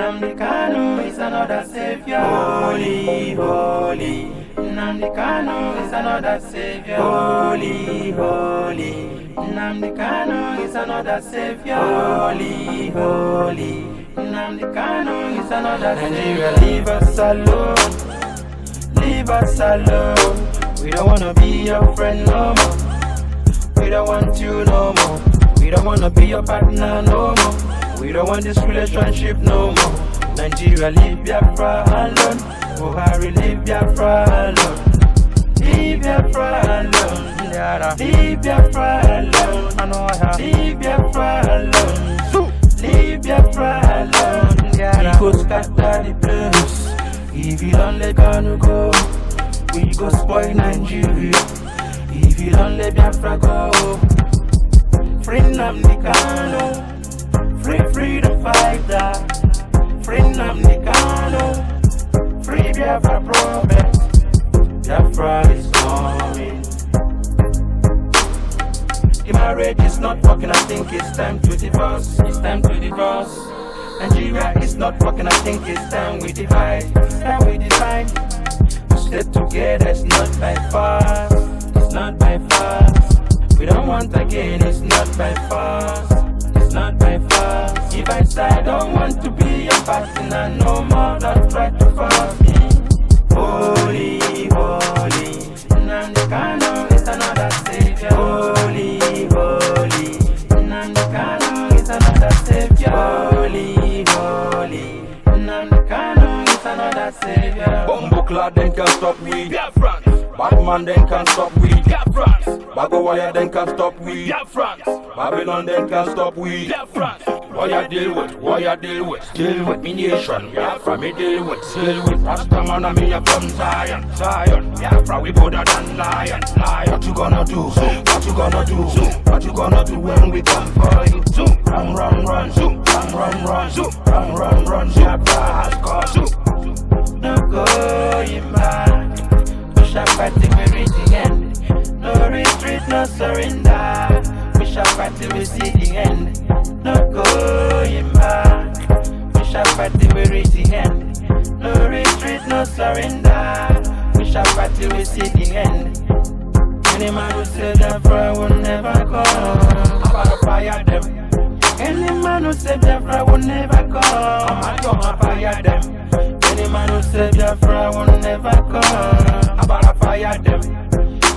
Nnamdi Kanu is another savior. Holy, holy. Nnamdi Kanu is another savior. Holy, holy. Nnamdi Kanu is another savior. Holy, holy. Nnamdi Kanu is another savior. Leave us alone. Leave us alone. We don't wanna be your friend no more. We don't want you no more. We don't wanna be your partner no more. We don't want this relationship no more. Nigeria, leave Biafra alone. Buhari, leave Biafra alone. Leave Biafra alone. Leave Biafra alone. Leave Biafra alone. Leave Biafra alone. We go scatter the place. If you don't let Kanu go, we go spoil Nigeria. If you don't let Biafra go, free Nnamdi Kanu, free freedom fighter. Free Nnamdi Kanu, free Biafra prophet. Biafra is coming. The marriage is not working, I think it's time to divorce. It's time to divorce. Nigeria is not working, I think it's time we divide. It's time we divide. To stay together, it's not by force. It's not by force. We don't want again, it's not by force. It's not by force. If I say I don't want to be your partner no more, don't try to force me. Holy, holy. Nnamdi Kanu is another savior. Holy, holy. Nnamdi Kanu is another savior. Holy, holy. Nnamdi Kanu is another savior. Bumbleclad then can't stop we. Biafrans. Batman then can't stop we. Biafrans. Bago wire then can't stop we. Biafrans. Babylon then can't stop we. Biafrans. What you deal with? What you deal with? Deal with me nation. Biafra me deal with. Deal with Rasta man and me from Zion. Zion. Biafra we better than lion. Lion. What you gonna do? What you gonna do? What you gonna do when we come for you? Run, run, run. Run, run, run. Run, run, run. Biafra has come. No going back. We shall fight till we reach the end. No retreat, no surrender. We shall fight till we see the end. No going back. We shall fight till we reach the end. No retreat, no surrender. We shall fight till we see the end. Any man who said Biafra will never come, I'm gonna fire them. Any man who said Biafra will never come, I'm gonna fire them. Any man who said Biafra will never come, I'm gonna fire them.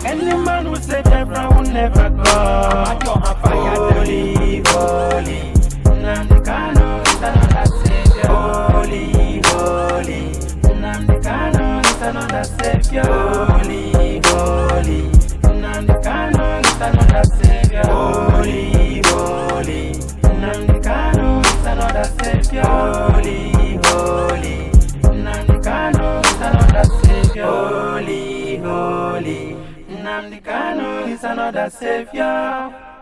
Any man who said Biafra will never come, I'm gonna fire them. Holy, holy. Nnamdi Kanu is another savior. Holy, holy. Nnamdi Kanu is another savior. Holy, holy. Nnamdi Kanu is another savior. Holy, holy. Nnamdi Kanu is another savior. Holy, holy. Nnamdi Kanu is another savior. Holy, holy. Nnamdi Kanu is another savior.